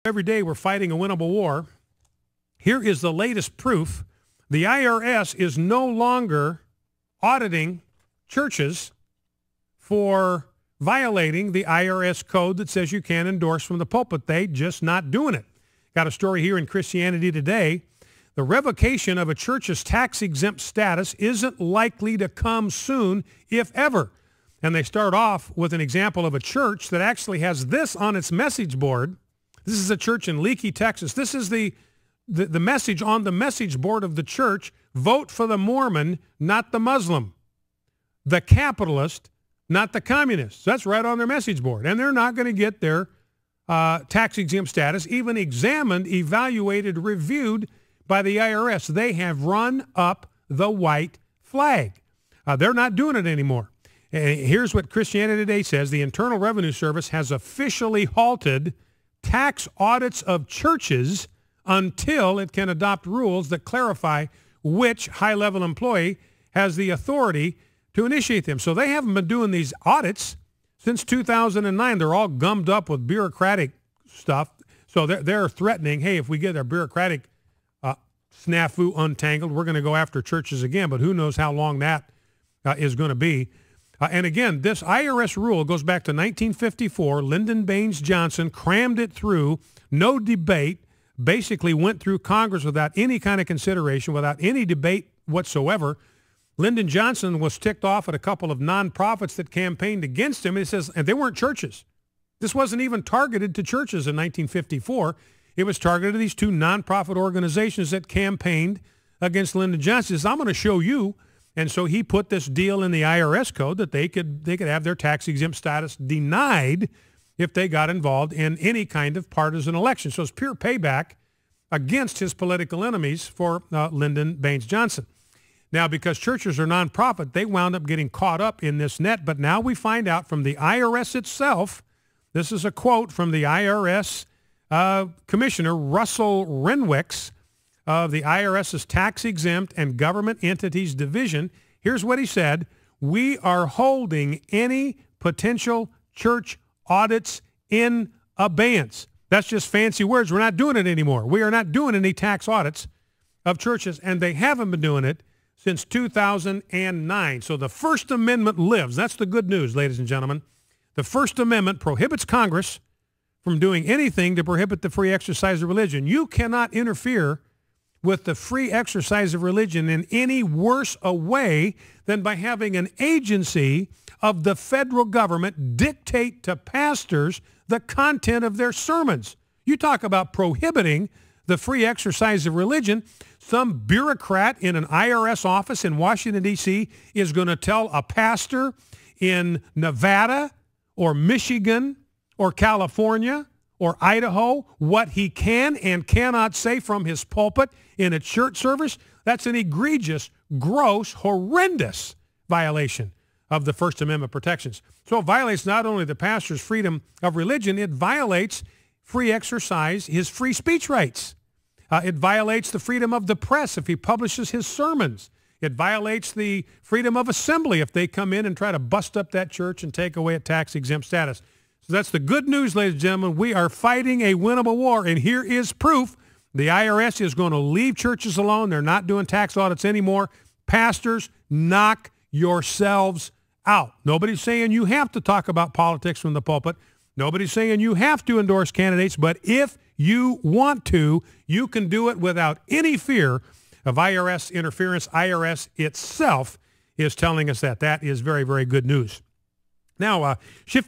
Every day we're fighting a winnable war. Here is the latest proof. The IRS is no longer auditing churches for violating the IRS code that says you can't endorse from the pulpit. They just not doing it. Got a story here in Christianity Today. The revocation of a church's tax-exempt status isn't likely to come soon, if ever. And they start off with an example of a church that actually has this on its message board. This is a church in Leakey, Texas. This is the message on the message board of the church: vote for the Mormon, not the Muslim. The capitalist, not the communist. That's right on their message board. And they're not going to get their tax-exempt status even examined, evaluated, reviewed by the IRS. They have run up the white flag. They're not doing it anymore. Here's what Christianity Today says. The Internal Revenue Service has officially halted tax audits of churches until it can adopt rules that clarify which high-level employee has the authority to initiate them. So they haven't been doing these audits since 2009. They're all gummed up with bureaucratic stuff. So they're threatening, hey, if we get our bureaucratic snafu untangled, we're going to go after churches again. But who knows how long that is going to be. And again, this IRS rule goes back to 1954. Lyndon Baines Johnson crammed it through, no debate, basically went through Congress without any kind of consideration, without any debate whatsoever. Lyndon Johnson was ticked off at a couple of nonprofits that campaigned against him. And he says, and they weren't churches. This wasn't even targeted to churches in 1954. It was targeted to these two nonprofit organizations that campaigned against Lyndon Johnson. He says, I'm going to show you. And so he put this deal in the IRS code that they could have their tax-exempt status denied if they got involved in any kind of partisan election. So it's pure payback against his political enemies for Lyndon Baines Johnson. Now, because churches are nonprofit, they wound up getting caught up in this net. But now we find out from the IRS itself, this is a quote from the IRS Commissioner Russell Renwicks of the IRS's Tax-Exempt and Government Entities Division. Here's what he said: we are holding any potential church audits in abeyance. That's just fancy words. We're not doing it anymore. We are not doing any tax audits of churches, and they haven't been doing it since 2009. So the First Amendment lives. That's the good news, ladies and gentlemen. The First Amendment prohibits Congress from doing anything to prohibit the free exercise of religion. You cannot interfere with the free exercise of religion in any worse a way than by having an agency of the federal government dictate to pastors the content of their sermons. You talk about prohibiting the free exercise of religion. Some bureaucrat in an IRS office in Washington, D.C. is going to tell a pastor in Nevada or Michigan or California or Idaho what he can and cannot say from his pulpit in a church service. That's an egregious, gross, horrendous violation of the First Amendment protections. So it violates not only the pastor's freedom of religion, it violates free exercise, his free speech rights. It violates the freedom of the press if he publishes his sermons. It violates the freedom of assembly if they come in and try to bust up that church and take away a tax-exempt status. So that's the good news, ladies and gentlemen. We are fighting a winnable war, and here is proof. The IRS is going to leave churches alone. They're not doing tax audits anymore. Pastors, knock yourselves out. Nobody's saying you have to talk about politics from the pulpit. Nobody's saying you have to endorse candidates, but if you want to, you can do it without any fear of IRS interference. IRS itself is telling us that. That is very, very good news. Now, shifting